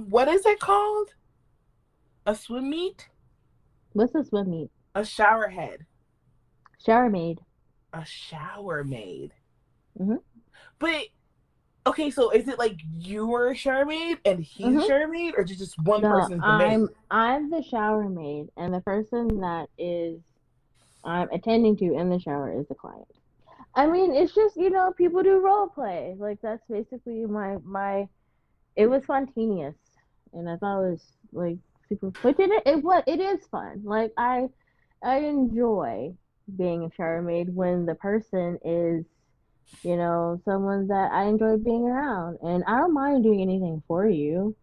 what is it called? A swim meet? What's a swim meet? A shower head. Shower maid. A shower maid. Mm-hmm. But okay, so is it like you were a shower maid and he's a Mm-hmm. shower maid, or just one No, person's the maid? I'm the shower maid, and the person that is I'm attending to in the shower is the client. I mean, it's just, people do role play. Like that's basically my it was spontaneous and I thought it was like super but it is fun. Like I enjoy being a shower maid when the person is, someone that I enjoy being around. And I don't mind doing anything for you.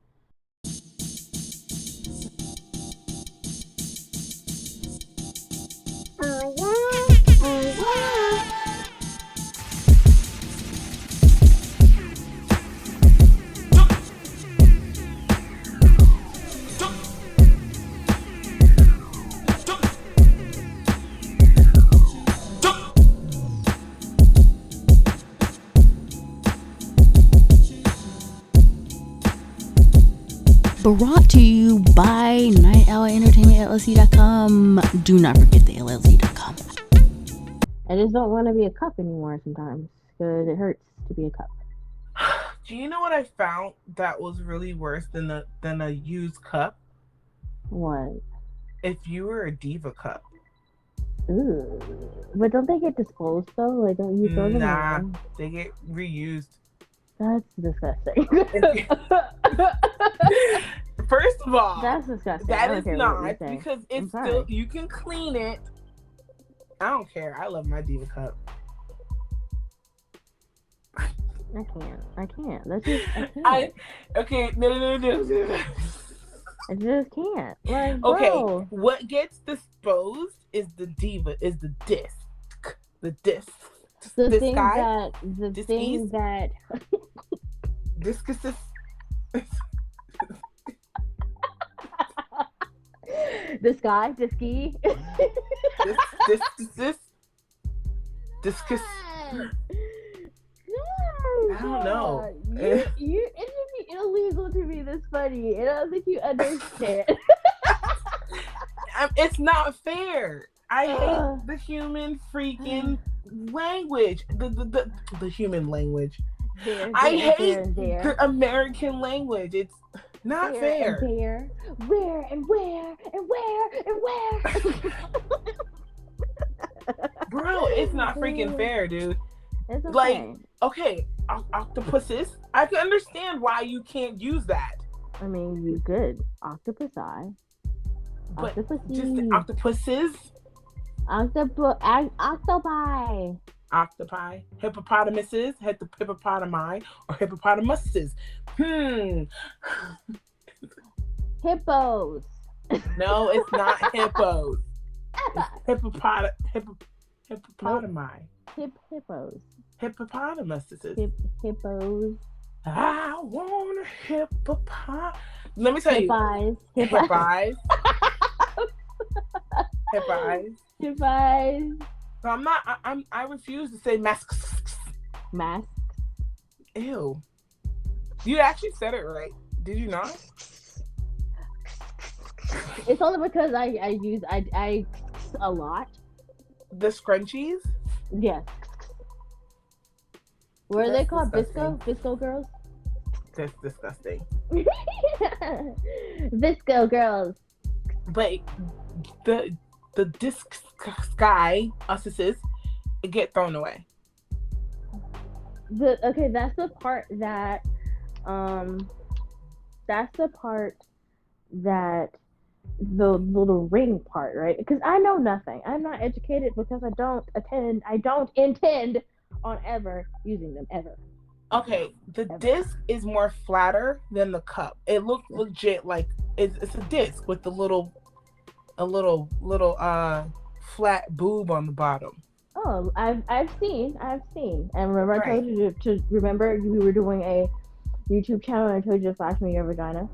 Oh yeah, oh yeah. Brought to you by Night Owl Entertainment LLC.com. Do not forget the LLC.com. I just don't want to be a cup anymore sometimes because it hurts to be a cup. Do you know what I found that was really worse than a used cup? What? If you were a Diva cup. Ooh. But don't they get disposed though? Like, don't you throw them away? They get reused. That's disgusting. First of all, that's disgusting. That is not because it's still you can clean it. I don't care. I love my Diva cup. I can't. That's just I can't. Okay, no. I just can't. Like, okay, bro. what gets disposed is the Diva, is the disc. The disc. The this thing guy, that the thing that discuses. This guy, disky. Discus. I don't know. It should be illegal to be this funny. I don't think you understand. It's not fair. I hate the human freaking language. The human language. I hate the American language. It's not fair. Where and where and where and where. Bro, it's not freaking fair, dude. It's okay. Like, okay, octopuses. I can understand why you can't use that. I mean, you could octopusi. But just the octopuses. Octopi. Octopi, hippopotamuses, hippopotami, or hippopotamuses. Hippos. No, it's not hippos. It's hippopotami. Hippos. Hippopotamuses. Hippos. I want a hippopot. Let me tell you. Hippis. So I refuse to say masks. Masks. Ew. You actually said it right. Did you not? It's only because I use a lot. The scrunchies? Yes. What are they called? Visco girls? That's disgusting. Visco girls. But the disc sky uses get thrown away. That's the part that the little ring part, right? Because I know nothing. I'm not educated because I don't intend on ever using them ever. Okay, the disc is more flatter than the cup. It looks legit like it's a disc with a little flat boob on the bottom. Oh, I've seen. And remember, I told you to remember we were doing a YouTube channel, and I told you to flash me your vagina.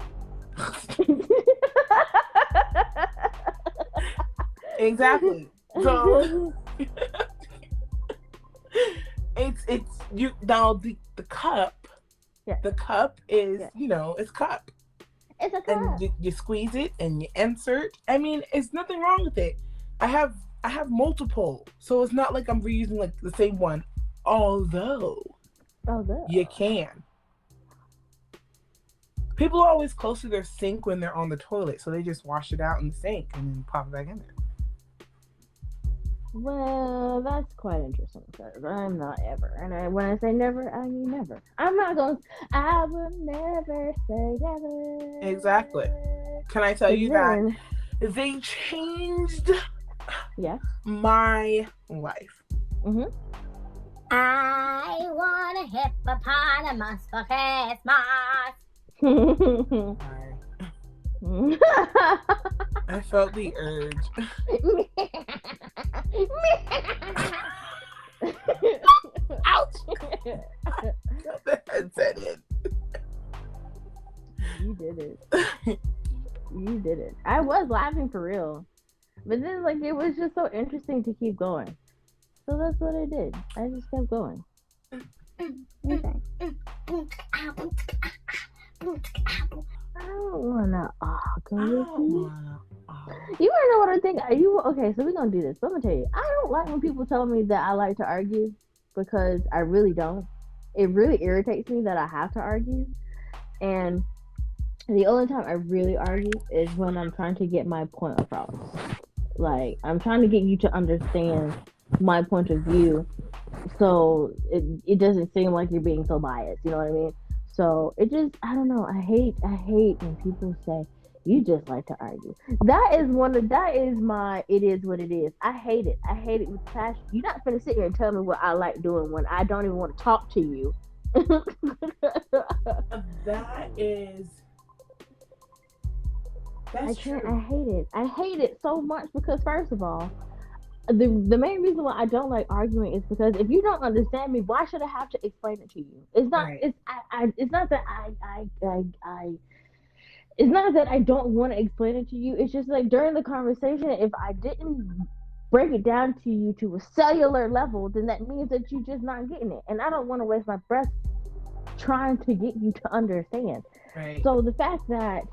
Exactly. So it's you now the cup. Yeah. The cup is it's cup. It's a and cup. you squeeze it and you insert. I mean, it's nothing wrong with it. I have multiple, so it's not like I'm reusing like the same one. Although Oh, no. you can. People are always close to their sink when they're on the toilet, so they just wash it out in the sink and then pop it back in there. Well, that's quite interesting because I'm not ever. And when I say never, I mean never. I will never say never. Exactly. Can I tell you that Then, they changed yeah. my life? Mm-hmm. I want a hippopotamus for Christmas. I felt the urge. Ouch! Got the headset in. You did it. You did it. I was laughing for real. But then, like, it was just so interesting to keep going. So that's what I did. I just kept going. Okay. I don't wanna go with you. You wanna know what I think? Okay? So we're gonna do this. But I'm gonna tell you, I don't like when people tell me that I like to argue because I really don't. It really irritates me that I have to argue, and the only time I really argue is when I'm trying to get my point across. Like, I'm trying to get you to understand my point of view, so it doesn't seem like you're being so biased. You know what I mean? So it just, I don't know. I hate when people say you just like to argue. That is my it is what it is. I hate it. I hate it with passion. You're not gonna sit here and tell me what I like doing when I don't even want to talk to you. That's true. I hate it. I hate it so much because first of all, the main reason why I don't like arguing is because if you don't understand me, why should I have to explain it to you? It's not. Right. It's not that It's not that I don't want to explain it to you. It's just like during the conversation, if I didn't break it down to you to a cellular level, then that means that you're just not getting it. And I don't want to waste my breath trying to get you to understand. Right. So the fact that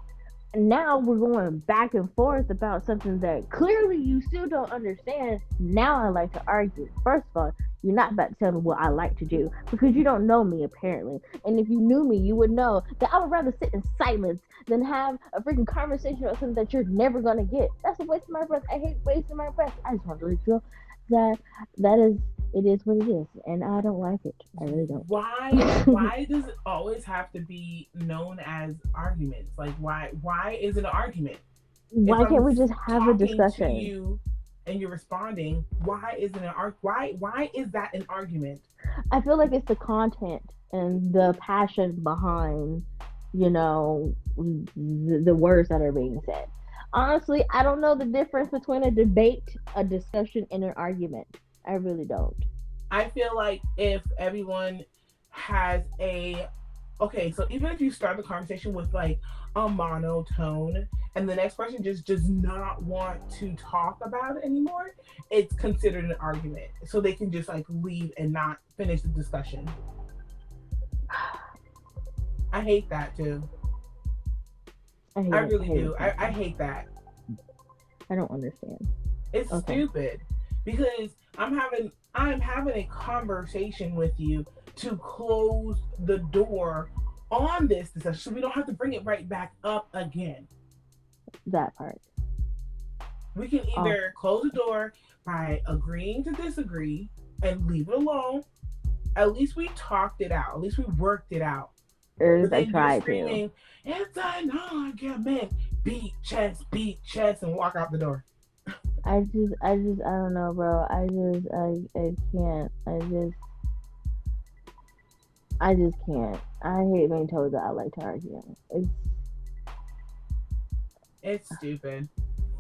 now we're going back and forth about something that clearly you still don't understand. Now I like to argue. First of all, you're not about to tell me what I like to do because you don't know me apparently. And if you knew me, you would know that I would rather sit in silence than have a freaking conversation about something that you're never gonna get. That's a waste of my breath. I hate wasting my breath. I just want to let you know that it is what it is, and I don't like it. I really don't. Why does it always have to be known as arguments? Like why is it an argument? Why can't we just have a To discussion? you and you're responding. Why isn't an why is that an argument? I feel like it's the content and the passion behind, the words that are being said. Honestly, I don't know the difference between a debate, a discussion, and an argument. I really don't. I feel like if everyone has so even if you start the conversation with like a monotone and the next person just does not want to talk about it anymore, it's considered an argument. So they can just like leave and not finish the discussion. I hate that too. I really do. I hate that. I don't understand. It's stupid because I'm having a conversation with you to close the door on this discussion so we don't have to bring it right back up again. That part. We can either close the door by agreeing to disagree and leave it alone. At least we talked it out. At least we worked it out. Or I tried to. It's an argument. Beat chest, and walk out the door. I don't know, bro. I can't. I just can't. I hate being told that I like to argue. It's stupid.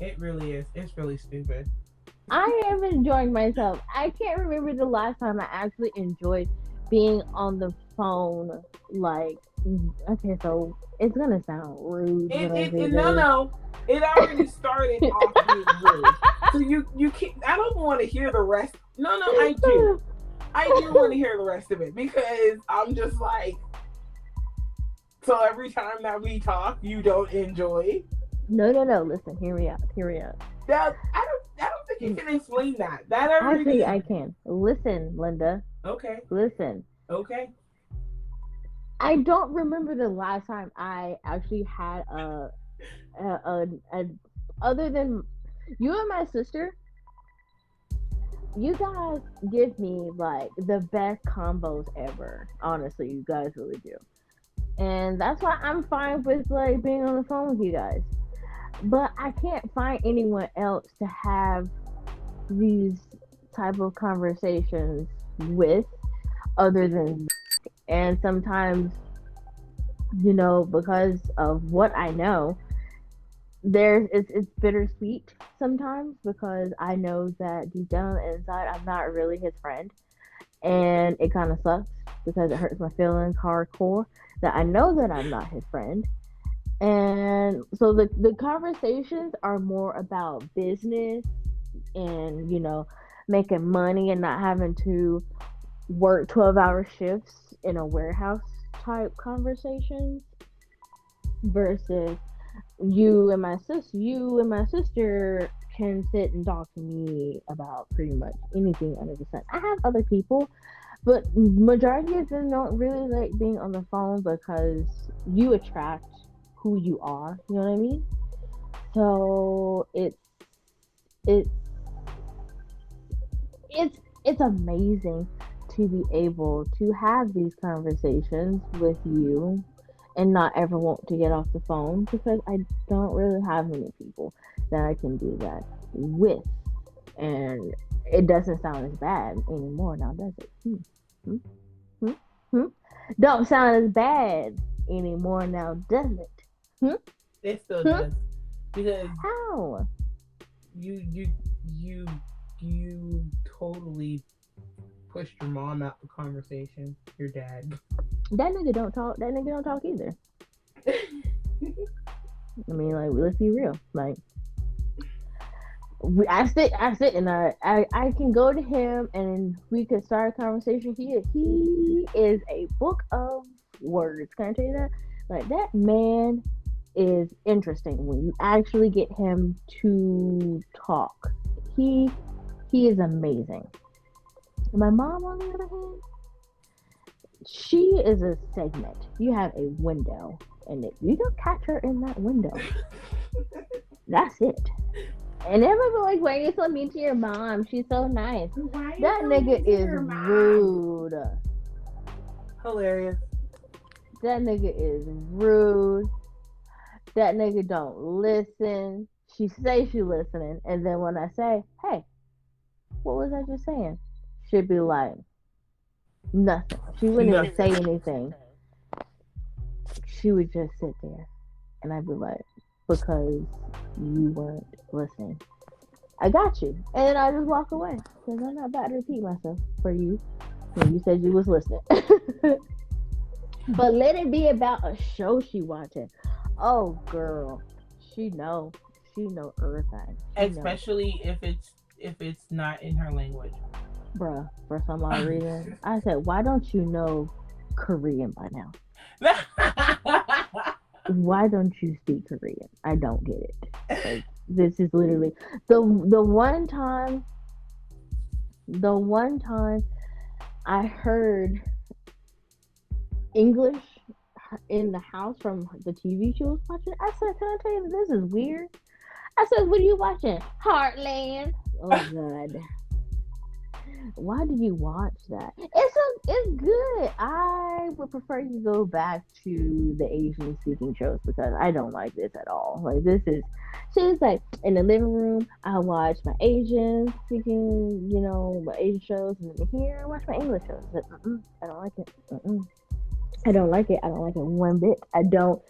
It really is. It's really stupid. I am enjoying myself. I can't remember the last time I actually enjoyed being on the phone. Like, okay, so it's gonna sound rude. No. It already started off being rude. So you can't. I don't want to hear the rest. No, I do. I do want to hear the rest of it because I'm just like, So every time that we talk, you don't enjoy. No. Listen, hear me out. That I don't think you can explain that. That I Actually, really. I can. Listen, Linda. Okay. Listen. Okay. I don't remember the last time I actually had a other than you and my sister. You guys give me like the best combos ever. Honestly, you guys really do. And that's why I'm fine with like being on the phone with you guys. But I can't find anyone else to have these type of conversations with other than, and sometimes, because of what I know, it's bittersweet sometimes, because I know that deep down on the inside I'm not really his friend, and it kind of sucks because it hurts my feelings hardcore that I know that I'm not his friend. And so the conversations are more about business and, making money and not having to work 12-hour shifts in a warehouse type conversations versus you and my sister can sit and talk to me about pretty much anything under the sun. I have other people, but majority of them don't really like being on the phone because you attract who you are. You know what I mean? So it's it's amazing to be able to have these conversations with you and not ever want to get off the phone, because I don't really have many people that I can do that with. And it doesn't sound as bad anymore now, does it? Hmm? Hmm? Hmm? Don't sound as bad anymore now, does it? It still does because How? you totally pushed your mom out the conversation. Your dad. That nigga don't talk. That nigga don't talk either. I mean, like, let's be real. Like, I sit, and I can go to him, and we could start a conversation. He is a book of words. Can I tell you that? Like, that man is interesting when you actually get him to talk. He is amazing. My mom, on the other hand, she is a segment. You have a window, and if you don't catch her in that window, that's it. And everyone like, why are you so mean to your mom? She's so nice. That nigga is rude. Hilarious. That nigga is rude. That nigga don't listen. She say she listening, and then when I say, hey, what was I just saying? She'd be like, nothing. She wouldn't even say anything. She would just sit there, and I'd be like, because you weren't listening. I got you. And then I just walk away, because I'm not about to repeat myself for you when you said you was listening. But let it be about a show she watching. Oh, girl, she know everything. Especially if it's not in her language. Bruh, for some odd reason, I said, why don't you know Korean by now? Why don't you speak Korean? I don't get it. Like, this is literally the one time I heard English in the house from the TV she was watching. I said, can I tell you, this is weird? I said, what are you watching? Heartland. Oh God. Why do you watch that? It's good. I would prefer you go back to the Asian speaking shows, because I don't like this at all. Like, this is she's like, in the living room I watch my Asian speaking, my Asian shows, and then here I watch my English shows. But, I don't like it. I don't like it. I don't like it one bit. I don't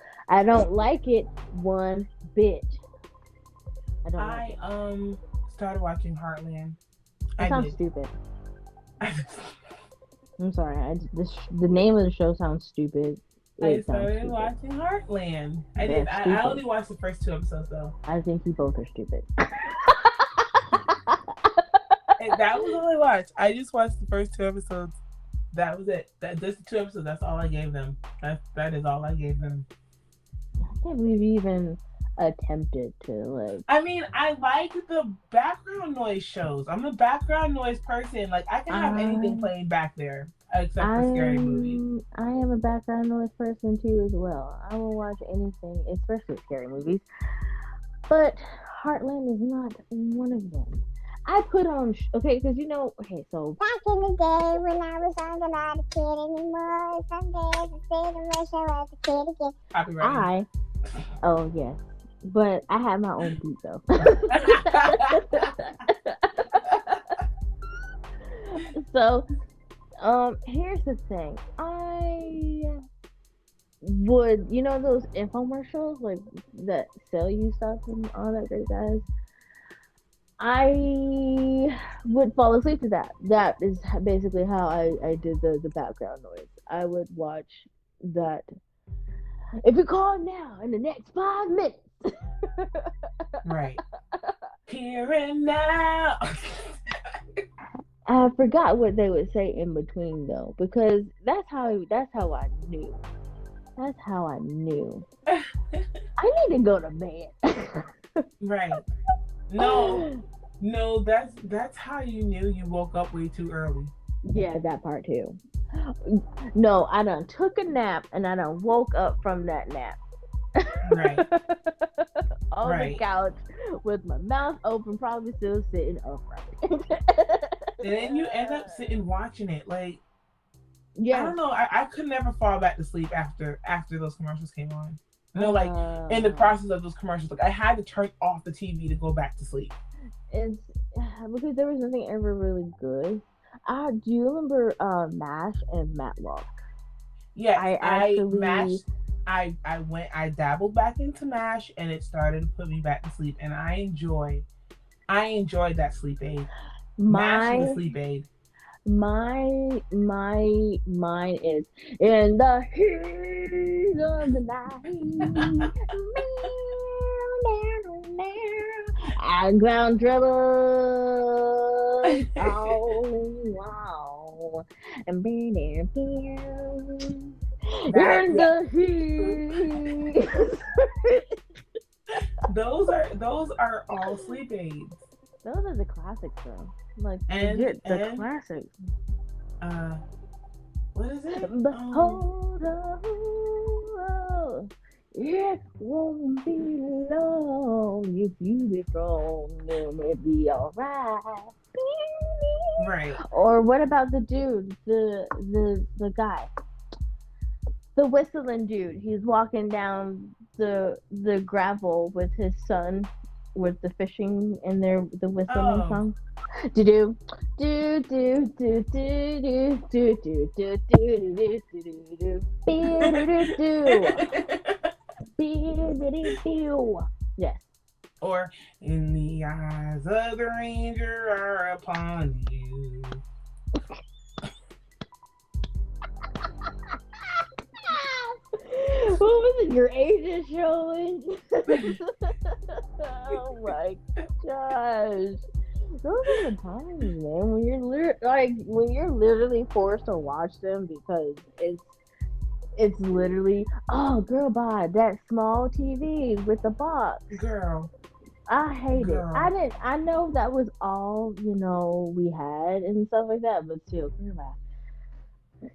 like it one bit. I started watching Heartland. It sounds stupid. I'm sorry. The name of the show sounds stupid. I started watching Heartland. I did. I only watched the first 2 episodes though. I think you both are stupid. And that was all I watched. I just watched the first 2 episodes. That was it. This 2 episodes. That's all I gave them. That is all I gave them. I can't believe you even attempted to like. I mean, I like the background noise shows. I'm a background noise person. Like I can have anything playing back there except for scary movies. I am a background noise person too as well. I will watch anything, especially scary movies. But Heartland is not one of them. I put on okay, because so Back in the day when I was younger, not a kid anymore. Some days I stayed and wish I was a kid again. Copyright. Oh yes, but I had my own beat though. So, here's the thing. I would, those infomercials like that sell you stuff and all that great guys. I would fall asleep to that. That is basically how I did the background noise. I would watch that. If you call now in the next 5 minutes. Right. Here and now. I forgot what they would say in between though, because that's how I knew. That's how I knew. I need to go to bed. Right. No, that's how you knew you woke up way too early. Yeah, that part too. No, I done took a nap and I done woke up from that nap. Right. On the couch with my mouth open, probably still sitting upright. And then you end up sitting watching it. Like, yeah. I don't know. I could never fall back to sleep after those commercials came on. Like in the process of those commercials, like I had to turn off the TV to go back to sleep. It's because there was nothing ever really good. Do you remember MASH and Matlock? Yeah, I dabbled back into MASH and it started to put me back to sleep, and I enjoyed that sleep aid. MASH is a sleep aid. Mine is in the heat of the night. And ground trouble. Oh wow. And being in the heat. Those are all sleep aids. Those are the classics though. Like the classics. What is it? But hold on, it won't be long if you be strong, then it'll be alright. Right. Or what about the dude, the guy, the whistling dude? He's walking down the gravel with his son, with the fishing and the whistling song. Do do do do do do do do do do do. Yes. Or in the eyes of the ranger are upon you. What was it? Your age is showing. Oh my gosh. Those are the times, man, when you're literally forced to watch them because it's literally, oh girl, buy that small TV with the box. Girl. I hate it. I know that was all, we had and stuff like that, but still,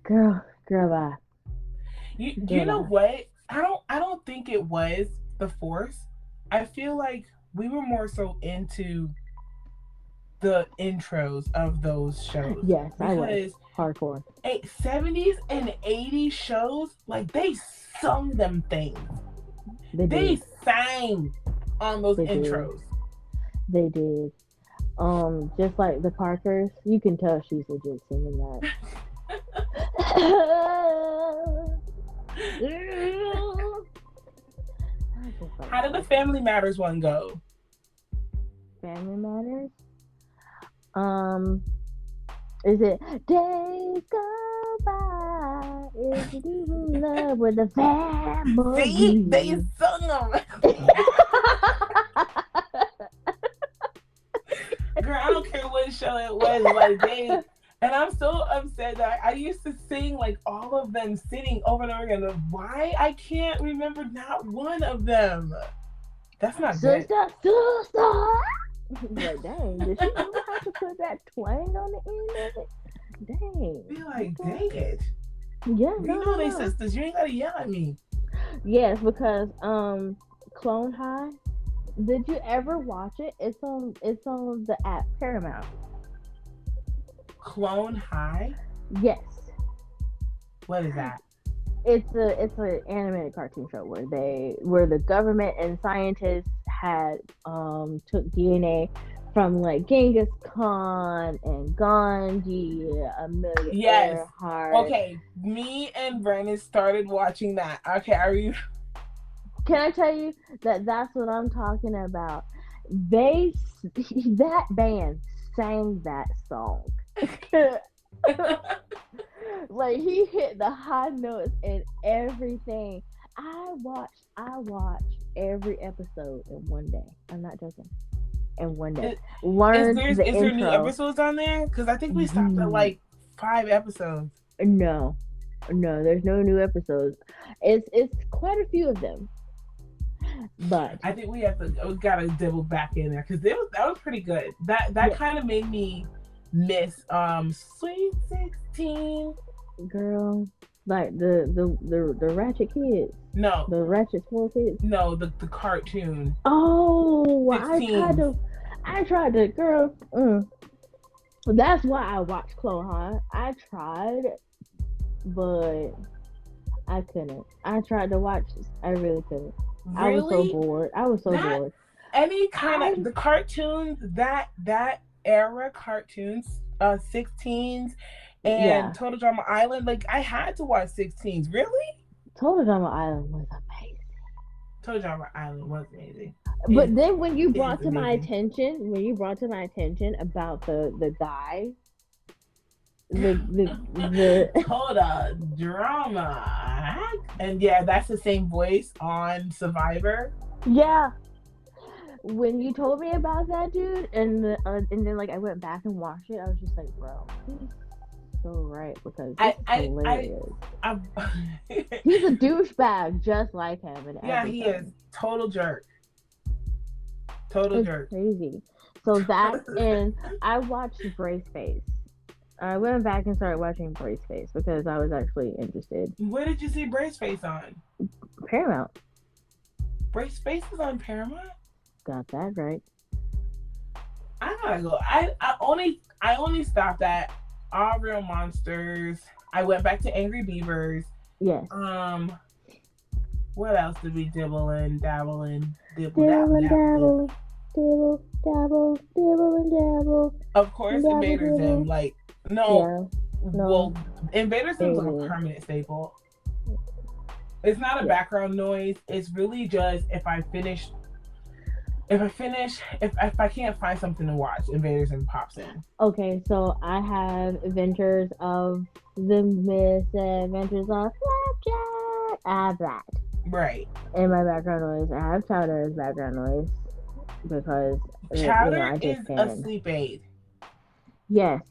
girl, bye. You know what? I don't think it was the force. I feel like we were more so into the intros of those shows. Yes, I was hardcore. 70s and 80s shows, like they sung them things. They sang on those intros. They did. Just like the Parkers, you can tell she's legit singing that. How did the Family Matters one go? Family Matters? Is it days go by if you do love with the family? See, they sung them. Girl, I don't care what show it was. Like And I'm so upset that I used to sing like all of them sitting over and over again. Why I can't remember not one of them? That's not good. Sister, sister. Like, dang, did she know how to put that twang on the end of it? Dang. Be like, Okay. dang it. Yeah, We no, know they no, no. sisters. You ain't gotta yell at me. Yes, because Clone High. Did you ever watch it? It's on the app Paramount. Clone High? Yes. What is that? It's an animated cartoon show where the government and scientists had took DNA from like Genghis Khan and Gandhi, Amelia Yes. Earhart. Okay. Me and Brennan started watching that. Okay, are you Can I tell you that's what I'm talking about? They that band sang that song. Like he hit the high notes and everything. I watched every episode in one day. I'm not joking. In one day. Learned the is there new intro. episodes on there? Because I think we stopped at Mm, like 5 episodes. no. No, there's no new episodes. It's quite a few of them. But I think we gotta double back in there because that was pretty good. That yeah, kind of made me miss Sweet 16. girl, like the ratchet kids. No, The ratchet small kids. no, the cartoon Oh, 16. I tried to, girl. That's why I watched Clone High. I tried, but I couldn't. I tried to watch. I really couldn't. I was so Really? bored. I was so That bored. any kind I of the cartoons that era cartoons 16s and Yeah. Total Drama Island, like I had to watch 16s. Really? Total Drama Island was amazing. Total Drama Island was amazing. But It then when you is brought to my amazing. attention, about the guy, the Total Drama, and yeah, that's the same voice on Survivor. yeah, when you told me about that dude, and then like I went back and watched it, I was just like, bro, he's so right because this is I hilarious. I He's a douchebag just like him and yeah, he is everything. total jerk. Total It's jerk. crazy. So that and I watched Brace Face. I went back and started watching Brace Face because I was actually interested. Where did you see Brace Face on? Paramount Brace Face is on Paramount. got that right. I gotta go. I only stopped at All Real Monsters. I went back to Angry Beavers. Yes. What else did we dabble in? Dabble in. Dibble and dabble, dibble, dabble, dibble and dabble. Of course, Dabble, Invaders dibble. Zim. Like no, Yeah, no. well, Invaders Zim's like a Baby. permanent staple. It's not a Yeah. background noise. It's really just if I can't find something to watch, Invaders Zim pops in. Okay, so I have Adventures of the Misadventures of Flapjack. I have that Right. in my background noise. I have Chowder as background noise because Chowder I just is can. a sleep aid. Yes,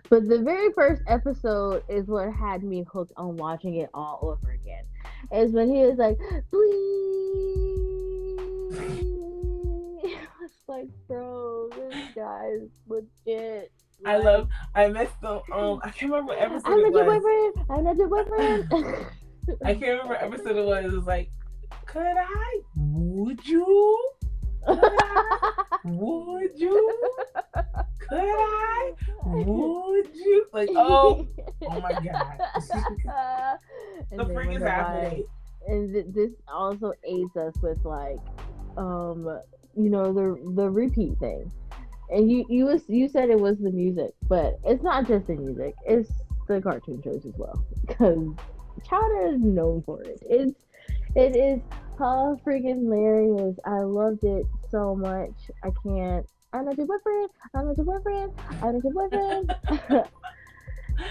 but the very first episode is what had me hooked on watching it all over again. Is when he was like, "Please." I was like, bro, this guy is legit. I missed the I can't remember what episode I'm it not your was. boyfriend. I'm not your boyfriend. I can't remember what episode it was. It was like, could I? Would you? Could I? Would you? Could I? Would you? Like, oh my god. And The then freak when is the happening. and this also aids us with like, the repeat thing. And you said it was the music, but it's not just the music; it's the cartoon shows as well. Because Chowder is known for it. It is freaking hilarious. I loved it so much. I can't. I'm not your boyfriend. I'm not your boyfriend. I'm not your boyfriend.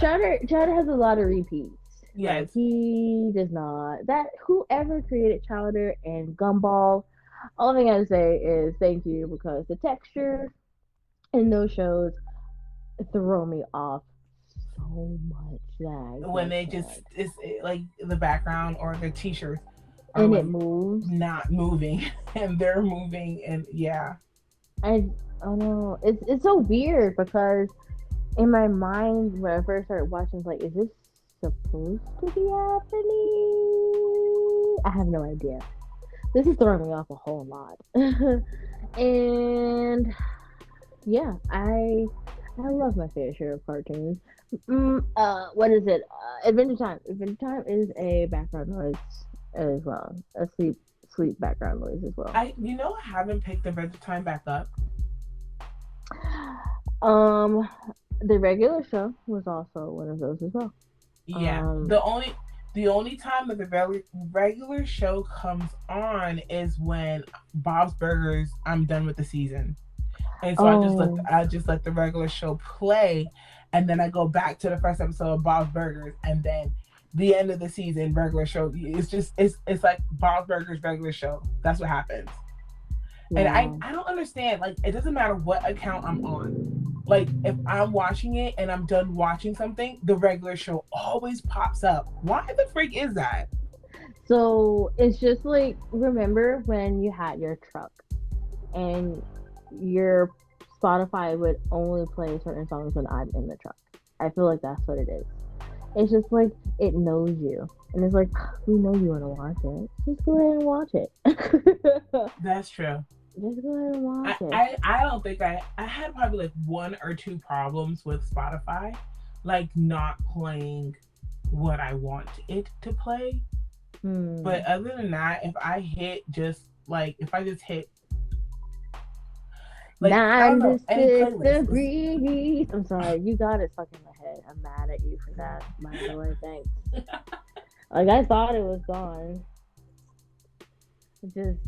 Chowder has a lot of repeats. Yes. Like he does not. That whoever created Chowder and Gumball, all thing I gotta say is thank you because the texture in those shows throw me off so much that I when get they just that. like the background or the t-shirts are And it like moves. not moving and they're moving and yeah. I oh no, it's so weird because in my mind when I first started watching, it's like, is this supposed to be happening? I have no idea. This is throwing me off a whole lot. And yeah, I love my fair share of cartoons. What is it? Adventure Time. Adventure Time is a background noise as well. A sleep background noise as well. I haven't picked the Red Time back up. Um, the regular show was also one of those as well. Yeah, Um, the only time that the regular show comes on is when Bob's Burgers. I'm done with the season, and so oh, I just let the regular show play, and then I go back to the first episode of Bob's Burgers, and then the end of the season regular show. It's like Bob's Burgers regular show. That's what happens. And yeah. I don't understand. Like, it doesn't matter what account I'm on. Like, if I'm watching it and I'm done watching something, the regular show always pops up. Why the freak is that? So it's just like, remember when you had your truck and your Spotify would only play certain songs when I'm in the truck. I feel like that's what it is. It's just like it knows you, and it's like, we know you want to watch it. Just go ahead and watch it. That's true. Just go ahead and watch it. I don't think I had probably like one or two problems with Spotify, like not playing what I want it to play. But other than that, if I hit just like if I just hit like I don't know any 96 playlist. degrees. I'm sorry, you got it stuck in my head. I'm mad at you for that. By the way, thanks. Like, I thought it was gone. Just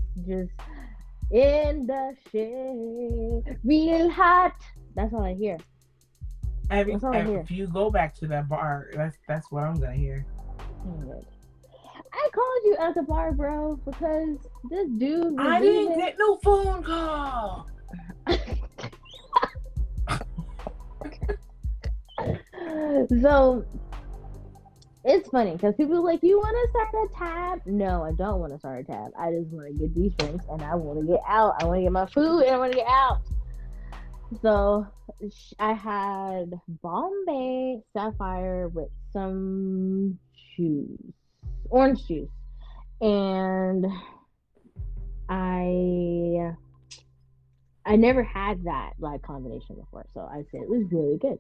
in the shade, real hot. That's all I hear. If you go back to that bar, that's what I'm gonna hear. I called you at the bar, bro, because this dude was I didn't get no phone call. So it's funny because people are like, you want to start a tab? No, I don't want to start a tab. I just want to get these drinks and I want to get out. I want to get my food and I want to get out. So I had Bombay Sapphire with some juice, orange juice, and I never had that like combination before, so I said it was really good.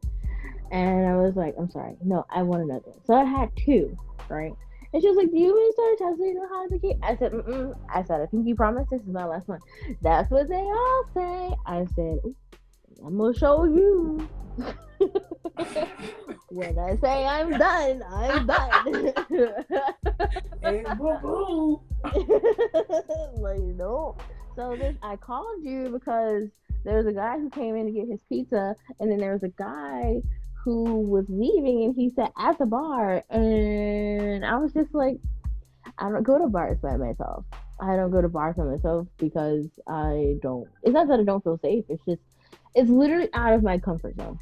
And I was like, I'm sorry, no, I want another. So I had two, right? And she was like, do you want to start testing how to keep? I said, I said, I think you promised this is my last one. That's what they all say. I said, I'm gonna show you. When I say I'm done, I'm done. Hey, boo-boo. Like, no. So I called you because there was a guy who came in to get his pizza, and then there was a guy who was leaving, and he said at the bar, and I was just like, I don't go to bars by myself. I don't go to bars by myself because I don't. It's not that I don't feel safe. It's just, it's literally out of my comfort zone.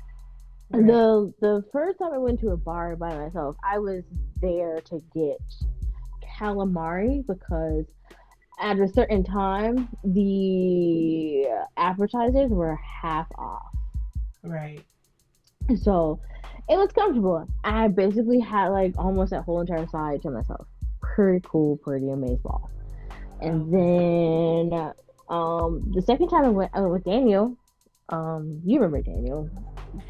Right. The first time I went to a bar by myself, I was there to get calamari because at a certain time the appetizers were half off. Right. So it was comfortable. I basically had like almost that whole entire side to myself. Pretty cool, pretty amazing. And then the second time I went with Daniel. You remember Daniel,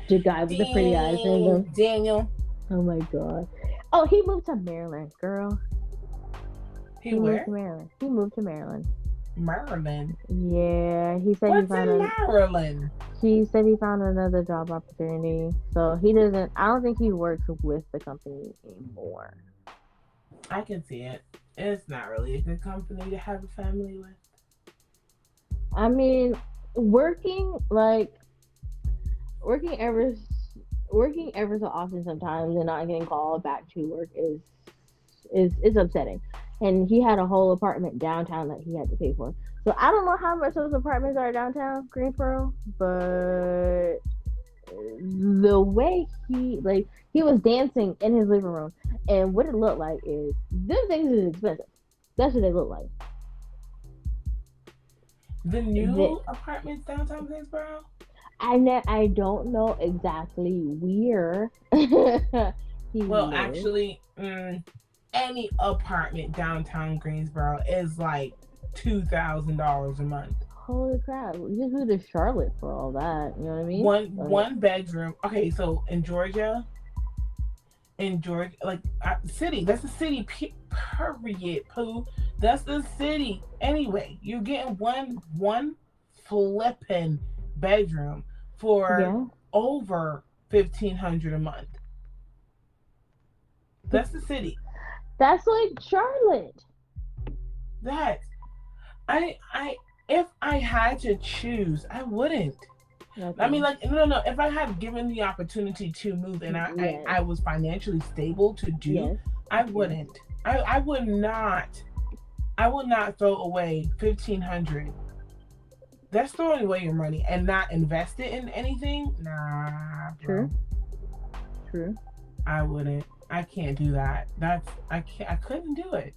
the guy with the pretty eyes. Daniel. Oh my god. Oh, he moved to Maryland, girl. He moved to Maryland. He moved to Maryland. Maryland. Yeah, he said What's in Maryland? He said he found another job opportunity. So he doesn't. I don't think he works with the company anymore. I can see it. It's not really a good company to have a family with. I mean, working ever so often sometimes and not getting called back to work is upsetting. And he had a whole apartment downtown that he had to pay for. So I don't know how much those apartments are downtown Greensboro, but the way he was dancing in his living room, and what it looked like is them things is expensive. That's what they look like. The The, new apartments downtown Greensboro? I don't know exactly where he Well, lives. actually, any apartment downtown Greensboro is like $2,000 a month. Holy crap! We just moved to Charlotte for all that. You know what I mean? Like, One bedroom. Okay, so in Georgia, like city, that's the city. Period. Pooh. That's the city. Anyway, you're getting one flipping bedroom for yeah, over 1,500 a month. That's the city. that's like Charlotte. That I if I had to choose, I wouldn't. I mean, Okay. like, no. If I had given the opportunity to move and Yes. I was financially stable to do, Yes. I Yes. wouldn't. I would not. I would not throw away 1,500. That's throwing away your money and not invest it in anything. Nah, True. bro. True. I wouldn't. I can't do that. That's I can't. I couldn't do it.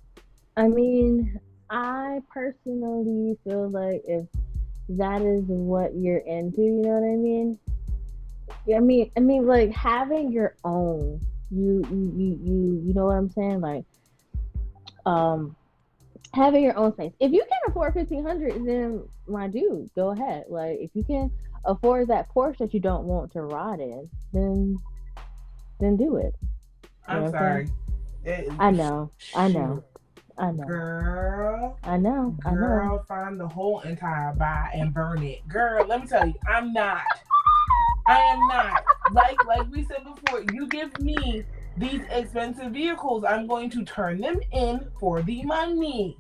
I mean, I personally feel like if that is what you're into, you know what I mean? Yeah, I mean, like having your own, you know what I'm saying? Like, um, having your own space. If you can afford 1,500, then my dude, go ahead. Like, if you can afford that Porsche that you don't want to ride in, then do it. You know I'm what I'm saying? sorry. It, I know, I know, shoot, I know, girl. I know, I know. Girl, find the whole entire buy and burn it. Girl, let me tell you, I'm not. I am not. Like we said before, you give me these expensive vehicles, I'm going to turn them in for the money.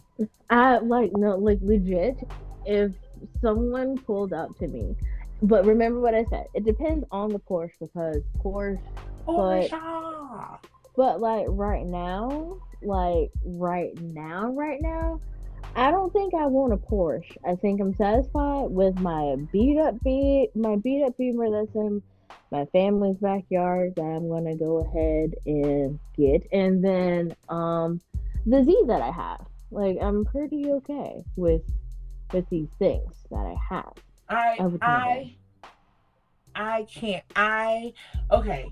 I like no, like legit. If someone pulled up to me, but remember what I said. It depends on the Porsche because Porsche, but Porsche. like right now, I don't think I want a Porsche. I think I'm satisfied with my beat up Beamer that's in my family's backyard that I'm gonna go ahead and get, and then the Z that I have. Like I'm pretty okay with these things that I have. I I would never. I I can't. Okay.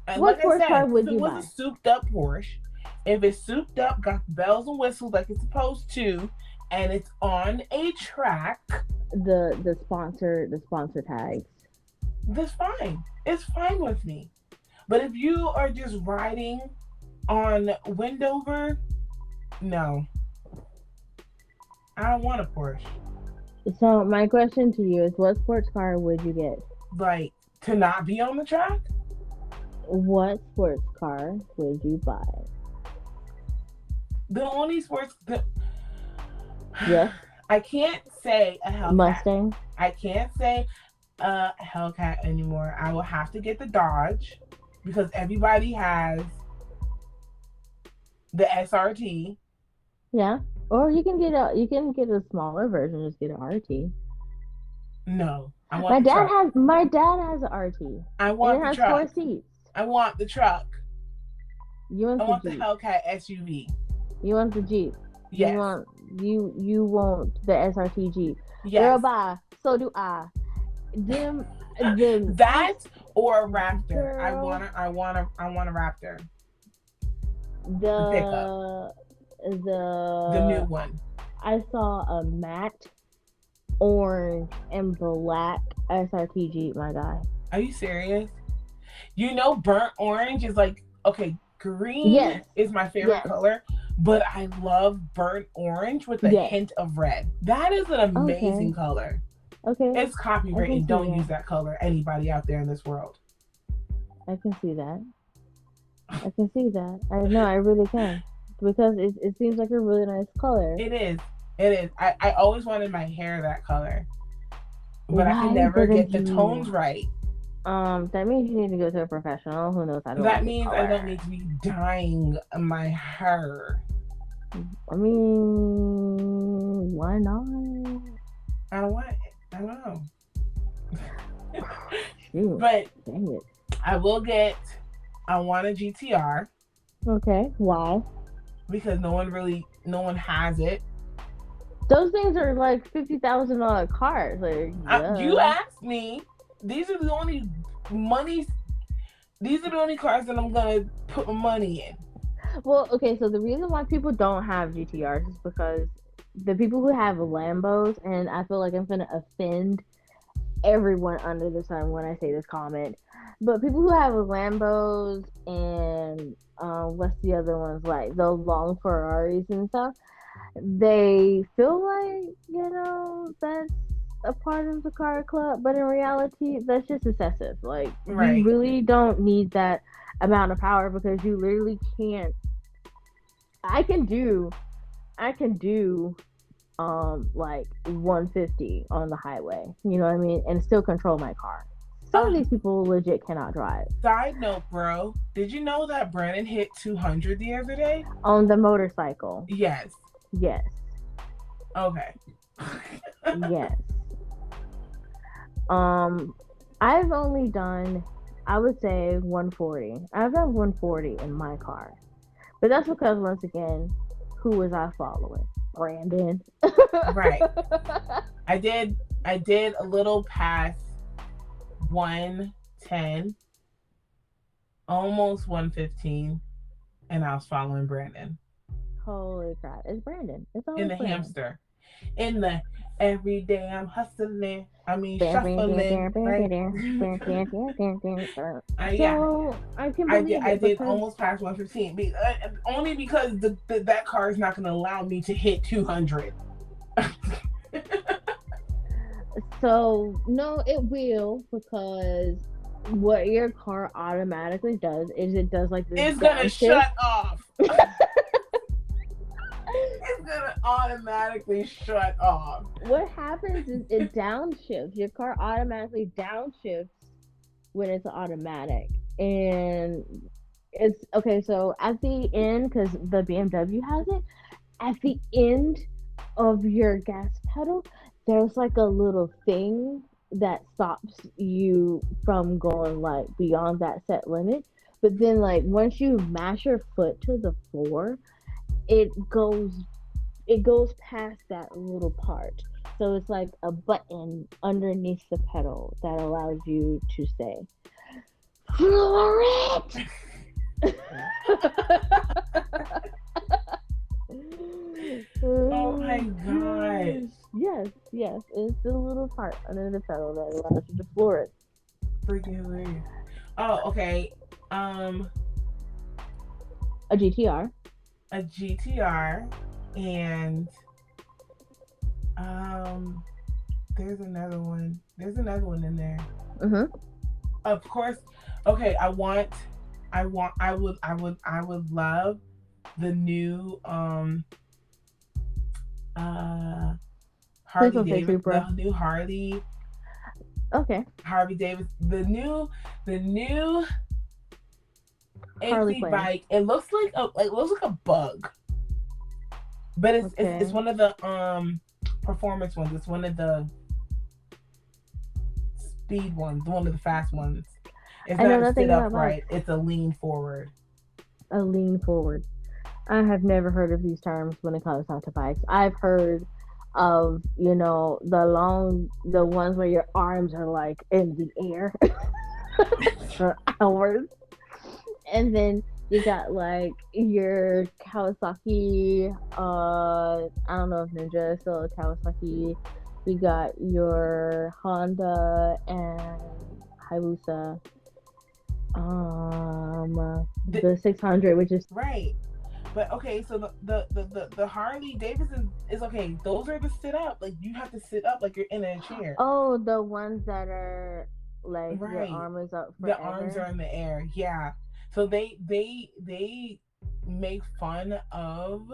What Like I sports car said, if would it you was a buy? souped up Porsche, if it's souped up, got the bells and whistles like it's supposed to, and it's on a track, The sponsor tags. that's fine. It's fine with me. But if you are just riding on Windover, no, I don't want a Porsche. So my question to you is, what sports car would you get? Like to not be on the track. What sports car would you buy? The only sports the Yes, I can't say a Hellcat. Mustang. I can't say a Hellcat anymore. I will have to get the Dodge because everybody has the SRT. Yeah, or you can get a smaller version. Just get an RT. No, I want the truck. My dad has an RT, I and want it the has four truck. seats. I want the truck. You I want the want the Jeep. Hellcat SUV. You want the Jeep. You Yes. want you want the SRT Jeep. Girl, Yes. bye. So do I. Them That or a Raptor. girl. I want a Raptor. The pickup. The The new the one. I saw a matte orange and black SRT Jeep, my guy. Are you serious? You know, burnt orange is like, okay, green Yes. is my favorite Yes. color, but I love burnt orange with a Yes. hint of red. That is an amazing Okay. color. Okay. It's I copywritten. can see Don't that. use that color, anybody out there in this world. I can see that. I can see that. I know, I really can. Because it seems like a really nice color. It is. It is. I always wanted my hair that color, but I can Why never get didn't the you? tones right. That means you need to go to a professional who knows how to That like means color. I don't need to be dyeing my hair. I mean, why not? I don't want it. I don't know. Shoot. But Dang it. I want a GTR. Okay. Why? Because no one has it. Those things are like $50,000 cars. Like, You asked me. These are the only cars that I'm gonna put my money in. Well, okay, so the reason why people don't have GTRs is because the people who have Lambos, and I feel like I'm gonna offend everyone under the sun when I say this comment, but people who have Lambos and what's the other ones, like those long Ferraris and stuff, they feel like, that's a part of the car club, but in reality, that's just excessive. Like, Right. You really don't need that amount of power because you literally can't. I can do like 150 on the highway, you know what I mean, and still control my car. Some of these people legit cannot drive. Side note, bro, did you know that Brandon hit 200 the other day? On the motorcycle. Yes. Okay. Yes. I've only done, I would say 140. I've done 140 in my car. But that's because, once again, who was I following? Brandon. Right. I did a little past 110, almost 115, and I was following Brandon. Holy crap. It's Brandon. It's always in the Brandon. hamster. In the every day I'm hustling. I mean shuffling. Right? So I can believe I did almost past 115. Only because that car is not going to allow me to hit 200. So no, it will, because what your car automatically does is it does like this. It's gonna shut off. It's gonna automatically shut off. What happens is it downshifts. Your car automatically downshifts when it's automatic, and it's okay. So at the end, because the BMW has it, at the end of your gas pedal, there's like a little thing that stops you from going like beyond that set limit. But then, like, once you mash your foot to the floor, it goes past that little part. So it's like a button underneath the pedal that allows you to say, floor it. Oh my gosh. Yes. It's the little part under the pedal that allows you to floor it. Freaking hilarious. Oh, okay. A GTR. A GTR, and there's another one. There's another one in there. Of course. Okay, I would love the new Harley Davidson, the new Harley. Okay. Harley Davidson, the new Ep3 bike. It looks like a bug, but it's one of the performance ones. It's one of the speed ones, one of the fast ones. It's not a sit upright. It's a lean forward. A lean forward. I have never heard of these terms when it comes down to bikes. I've heard of, the ones where your arms are like in the air for hours. And then you got like your Kawasaki, I don't know if Ninja is still a Kawasaki. You got your Honda and Hayabusa. The 600, which is right. But okay, so the Harley Davidson is okay. Those are the sit up. Like, you have to sit up like you're in a chair. Oh, the ones that are like your arm is up forever. The arms are in the air. Yeah. So they make fun of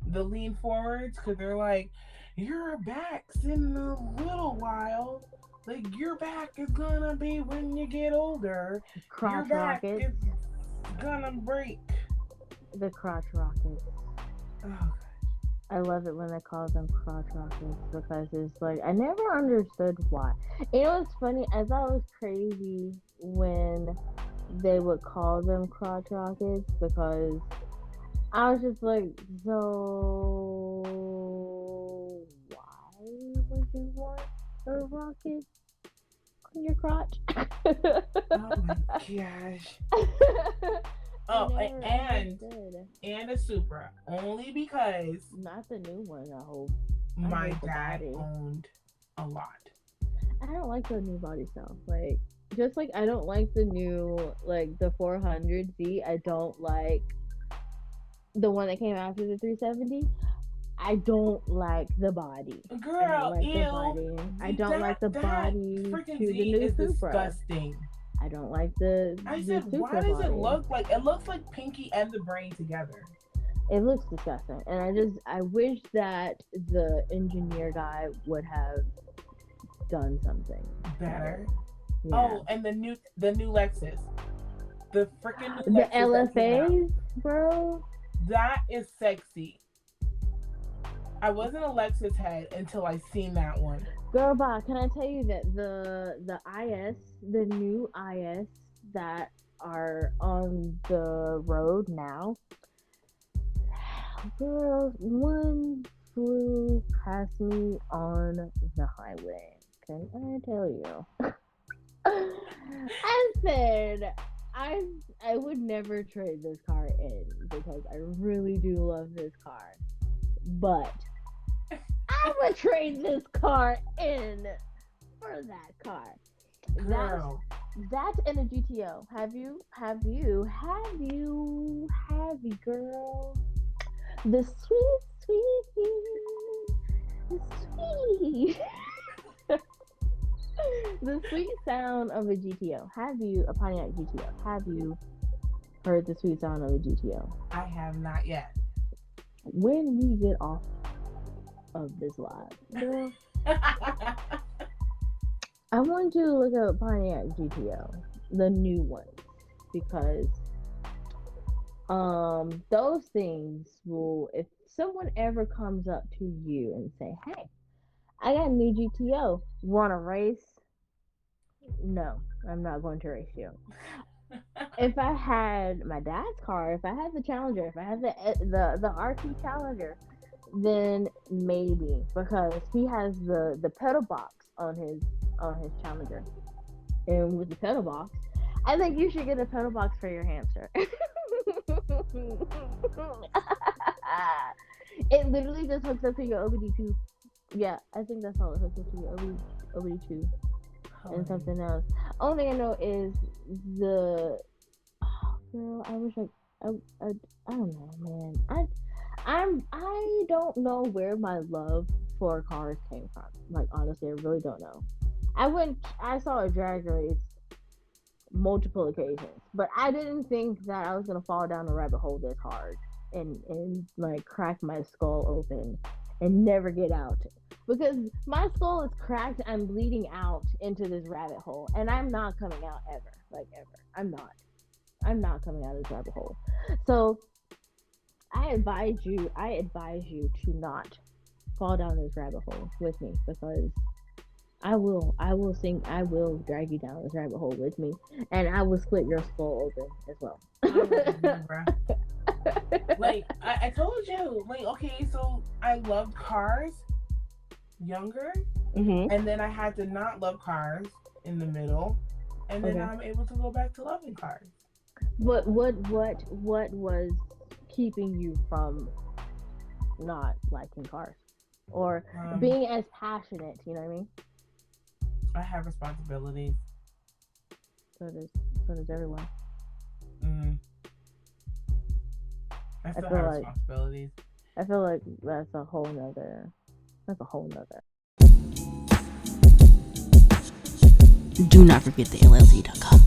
the lean forwards because they're like, your back's in a little while. Like, your back is gonna be when you get older. Crotch your back rockets. is gonna break. The crotch rockets. Oh, I love it when they call them crotch rockets because it's like I never understood why. You know what's funny? I thought it was crazy when they would call them crotch rockets because I was just like, so why would you want a rocket on your crotch? Oh my gosh. Oh, and a Supra, only because not the new one. I hope my dad owned a lot. I don't like the new body style. Like, just like I don't like the new, like the 400Z. I don't like the one that came after the 370. I don't like the body. Girl, I don't like the body to the new Supra. Disgusting. I don't like the. I said, why does it look like it looks like Pinky and the Brain together? It looks disgusting, and I wish that the engineer guy would have done something better. Yeah. Oh, and the new Lexus, the freaking new Lexus, the LFAs, bro. That is sexy. I wasn't a Lexus head until I seen that one. Girl, bye. Can I tell you that the new IS that are on the road now, girl, one flew past me on the highway. Can I tell you? I said I would never trade this car in because I really do love this car, but I would trade this car in for that car. Girl. That and a GTO. Have you, girl? The the sweet sound of a GTO. A Pontiac GTO? Have you heard the sweet sound of a GTO? I have not yet. When we get off of this live, girl, I want you to look up Pontiac GTO, the new ones, because those things will, if someone ever comes up to you and say, hey, I got a new GTO, want to race? No, I'm not going to race you. If I had my dad's car, if I had the Challenger, if I had the RT Challenger, then maybe, because he has the pedal box on his Challenger, and with the pedal box, I think you should get a pedal box for your hamster. It literally just hooks up to your OBD2. Yeah, I think that's all it hooks up to your OBD2 and something else. Only thing I know is girl, I wish I don't know, man. I don't know where my love for cars came from. Like, honestly, I really don't know. I saw a drag race multiple occasions, but I didn't think that I was gonna fall down the rabbit hole this hard and like crack my skull open and never get out, because my skull is cracked. I'm bleeding out into this rabbit hole, and I'm not coming out ever. Like, ever. I'm not coming out of this rabbit hole. So I advise you to not fall down this rabbit hole with me, because I will drag you down this rabbit hole with me, and I will split your skull open as well. Like, I told you, like, okay, so I loved cars younger, and then I had to not love cars in the middle, and then I'm able to go back to loving cars. What was keeping you from not liking cars or being as passionate? You know what I mean? I have responsibilities. So does everyone. I still have responsibilities. I feel like that's a whole nother. Do not forget the LLC.com.